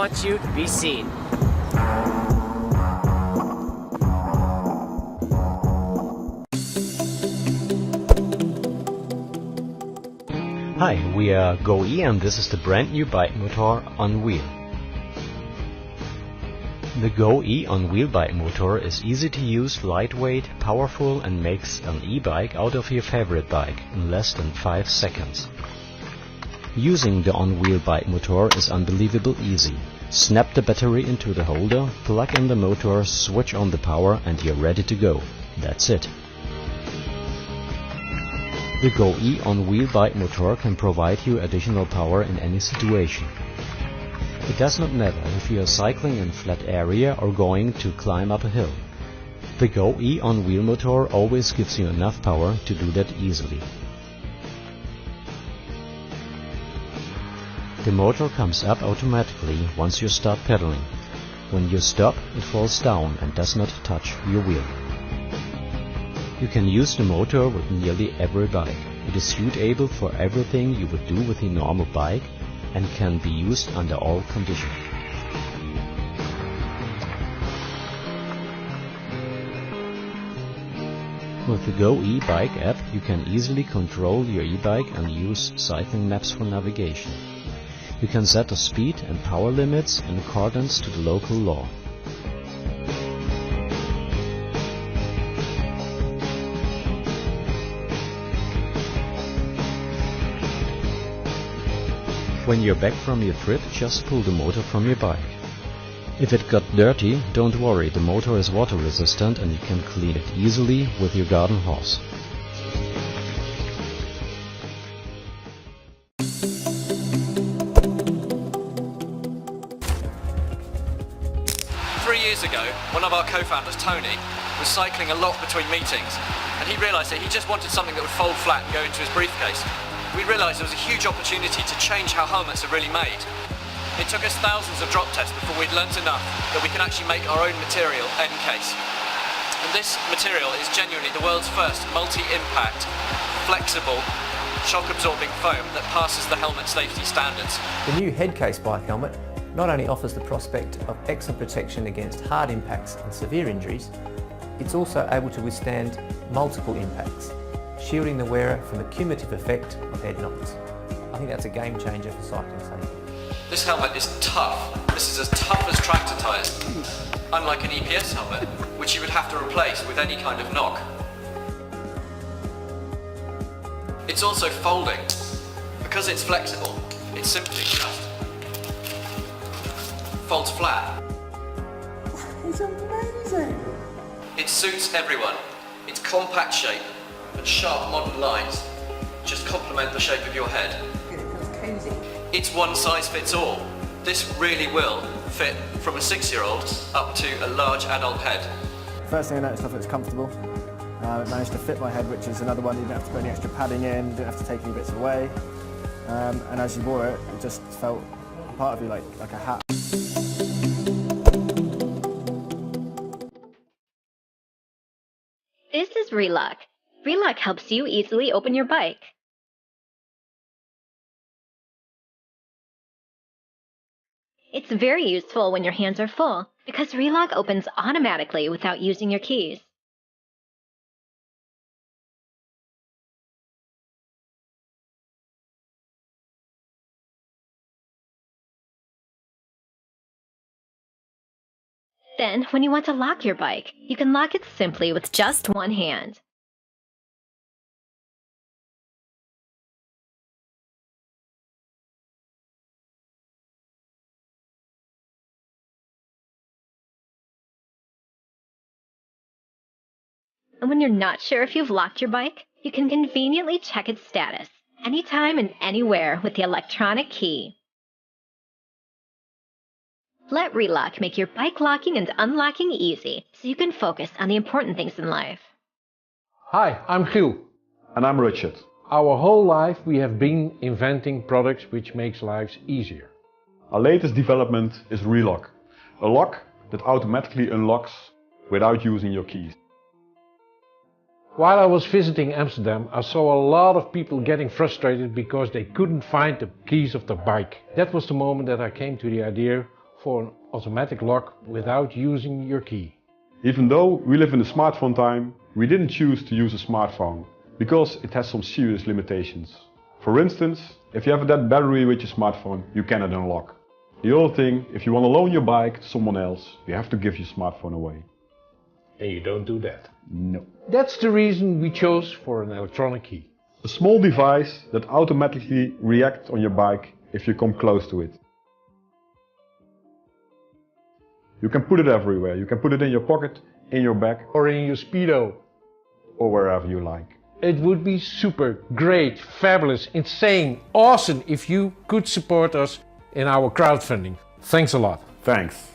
want you to be seen. Hi, we are GoE and this is the brand new bike motor on wheel. The GoE on wheel bike motor is easy to use, lightweight, powerful and makes an e-bike out of your favorite bike in less than 5 seconds. Using the on-wheel bike motor is unbelievably easy. Snap the battery into the holder, plug in the motor, switch on the power and you're ready to go. That's it. The GoE on-wheel bike motor can provide you additional power in any situation. It does not matter if you are cycling in a flat area or going to climb up a hill. The GoE on-wheel motor always gives you enough power to do that easily. The motor comes up automatically once you start pedaling. When you stop, it falls down and does not touch your wheel. You can use the motor with nearly every bike. It is suitable for everything you would do with a normal bike and can be used under all conditions. With the GoE bike app you can easily control your e-bike and use cycling maps for navigation. You can set the speed and power limits in accordance to the local law. When you're back from your trip, just pull the motor from your bike. If it got dirty, don't worry, the motor is water resistant and you can clean it easily with your garden hose. Years ago, one of our co-founders, Tony, was cycling a lot between meetings, and he realised that he just wanted something that would fold flat and go into his briefcase. We realised there was a huge opportunity to change how helmets are really made. It took us thousands of drop tests before we'd learnt enough that we can actually make our own material, end case. And this material is genuinely the world's first multi-impact, flexible, shock-absorbing foam that passes the helmet safety standards. The new Headcase bike helmet not only offers the prospect of excellent protection against hard impacts and severe injuries, it's also able to withstand multiple impacts, shielding the wearer from the cumulative effect of head knocks. I think that's a game changer for cycling safety. This helmet is tough. This is as tough as tractor tyres, unlike an EPS helmet, which you would have to replace with any kind of knock. It's also folding. Because it's flexible, it's simply just folds flat. It's amazing! It suits everyone. Its compact shape and sharp modern lines just complement the shape of your head. It feels cosy. It's one size fits all. This really will fit from a 6-year-old up to a large adult head. First thing I noticed, I thought it was comfortable. It managed to fit my head, which is another one. You didn't have to put any extra padding in, didn't have to take any bits away. And as you wore it, it just felt part of you like a hat. This is Relock. Relock helps you easily open your bike. It's very useful when your hands are full, because Relock opens automatically without using your keys. Then, when you want to lock your bike, you can lock it simply with just one hand. And when you're not sure if you've locked your bike, you can conveniently check its status anytime and anywhere with the electronic key. Let Relock make your bike locking and unlocking easy, so you can focus on the important things in life. Hi, I'm Giel. And I'm Richard. Our whole life we have been inventing products which makes lives easier. Our latest development is Relock, a lock that automatically unlocks without using your keys. While I was visiting Amsterdam, I saw a lot of people getting frustrated because they couldn't find the keys of their bike. That was the moment that I came to the idea for an automatic lock without using your key. Even though we live in the smartphone time, we didn't choose to use a smartphone because it has some serious limitations. For instance, if you have a dead battery with your smartphone, you cannot unlock. The other thing, if you want to loan your bike to someone else, you have to give your smartphone away. And you don't do that. No. That's the reason we chose for an electronic key. A small device that automatically reacts on your bike if you come close to it. You can put it everywhere. You can put it in your pocket, in your bag, Or in your Speedo. or wherever you like. It would be super, great, fabulous, insane, awesome if you could support us in our crowdfunding. Thanks a lot. Thanks.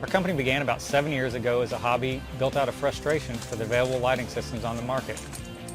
Our company began about 7 years ago as a hobby built out of frustration for the available lighting systems on the market.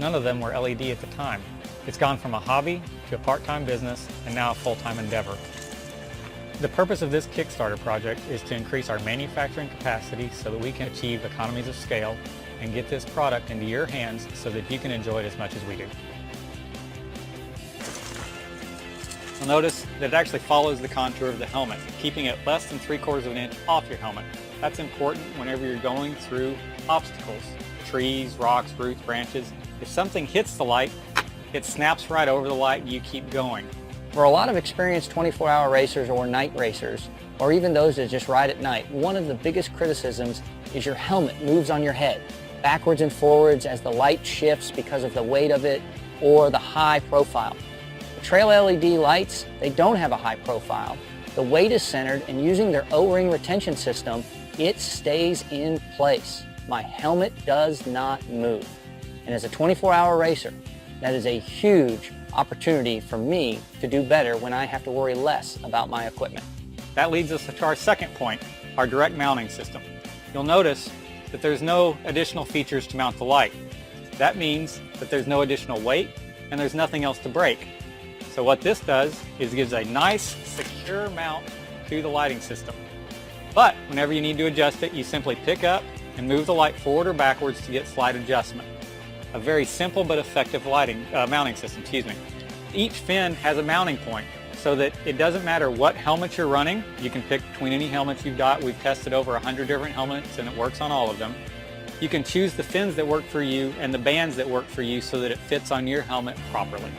None of them were LED at the time. It's gone from a hobby to a part-time business and now a full-time endeavor. The purpose of this Kickstarter project is to increase our manufacturing capacity so that we can achieve economies of scale and get this product into your hands so that you can enjoy it as much as we do. You'll notice that it actually follows the contour of the helmet, keeping it less than 3/4 of an inch off your helmet. That's important whenever you're going through obstacles, trees, rocks, roots, branches. If something hits the light, it snaps right over the light and you keep going. For a lot of experienced 24-hour racers or night racers, or even those that just ride at night, one of the biggest criticisms is your helmet moves on your head, backwards and forwards as the light shifts because of the weight of it or the high profile. The trail LED lights, they don't have a high profile. The weight is centered, and using their O-ring retention system, it stays in place. My helmet does not move. And as a 24-hour racer, that is a huge opportunity for me to do better when I have to worry less about my equipment. That leads us to our second point, our direct mounting system. You'll notice that there's no additional features to mount the light. That means that there's no additional weight and there's nothing else to break. So what this does is gives a nice, secure mount to the lighting system. But whenever you need to adjust it, you simply pick up and move the light forward or backwards to get slight adjustment. A very simple but effective mounting system, Each fin has a mounting point so that it doesn't matter what helmet you're running. You can pick between any helmets you've got. We've tested over 100 different helmets and it works on all of them. You can choose the fins that work for you and the bands that work for you so that it fits on your helmet properly.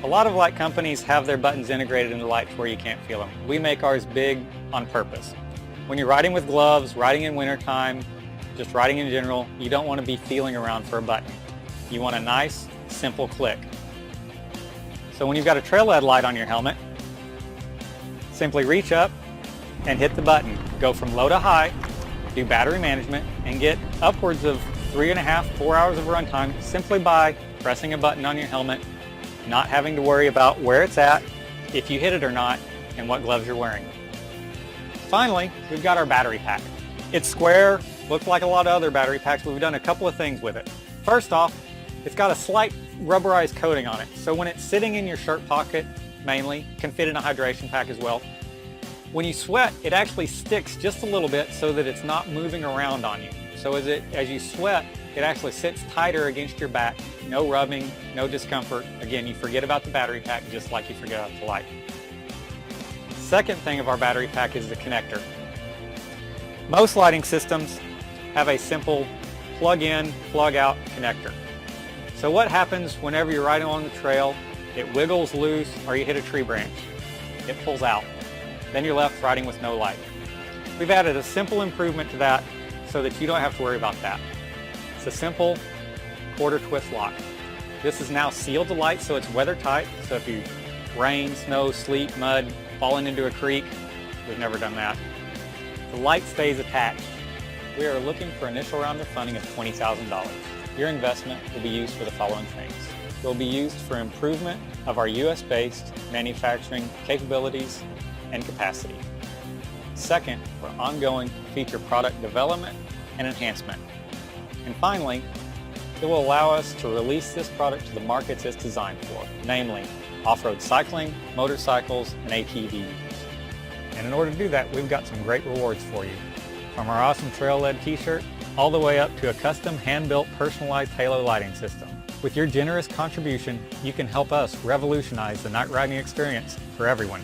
A lot of light companies have their buttons integrated into lights where you can't feel them. We make ours big on purpose. When you're riding with gloves, riding in wintertime, just riding in general, you don't want to be feeling around for a button. You want a nice, simple click. So when you've got a trail LED light on your helmet, simply reach up and hit the button. Go from low to high, do battery management, and get upwards of 3.5 to 4 hours of runtime simply by pressing a button on your helmet, not having to worry about where it's at, if you hit it or not, and what gloves you're wearing. Finally, we've got our battery pack. It's square, looks like a lot of other battery packs, but we've done a couple of things with it. First off, it's got a slight rubberized coating on it, so when it's sitting in your shirt pocket, mainly, can fit in a hydration pack as well. When you sweat, it actually sticks just a little bit so that it's not moving around on you. So as you sweat, it actually sits tighter against your back. No rubbing, no discomfort. Again, you forget about the battery pack just like you forget about the light. Second thing of our battery pack is the connector. Most lighting systems have a simple plug-in, plug-out connector. So what happens whenever you're riding along the trail, it wiggles loose or you hit a tree branch? It pulls out. Then you're left riding with no light. We've added a simple improvement to that so that you don't have to worry about that. It's a simple quarter twist lock. This is now sealed to light so it's weather tight. So if you rain, snow, sleet, mud, falling into a creek, we've never done that. The light stays attached. We are looking for initial round of funding of $20,000. Your investment will be used for the following things. It will be used for improvement of our US-based manufacturing capabilities and capacity. Second, for ongoing feature product development and enhancement. And finally, it will allow us to release this product to the markets it's designed for, namely off-road cycling, motorcycles, and ATV users. And in order to do that, we've got some great rewards for you. From our awesome trail-led t-shirt, all the way up to a custom hand-built personalized halo lighting system. With your generous contribution, you can help us revolutionize the night riding experience for everyone.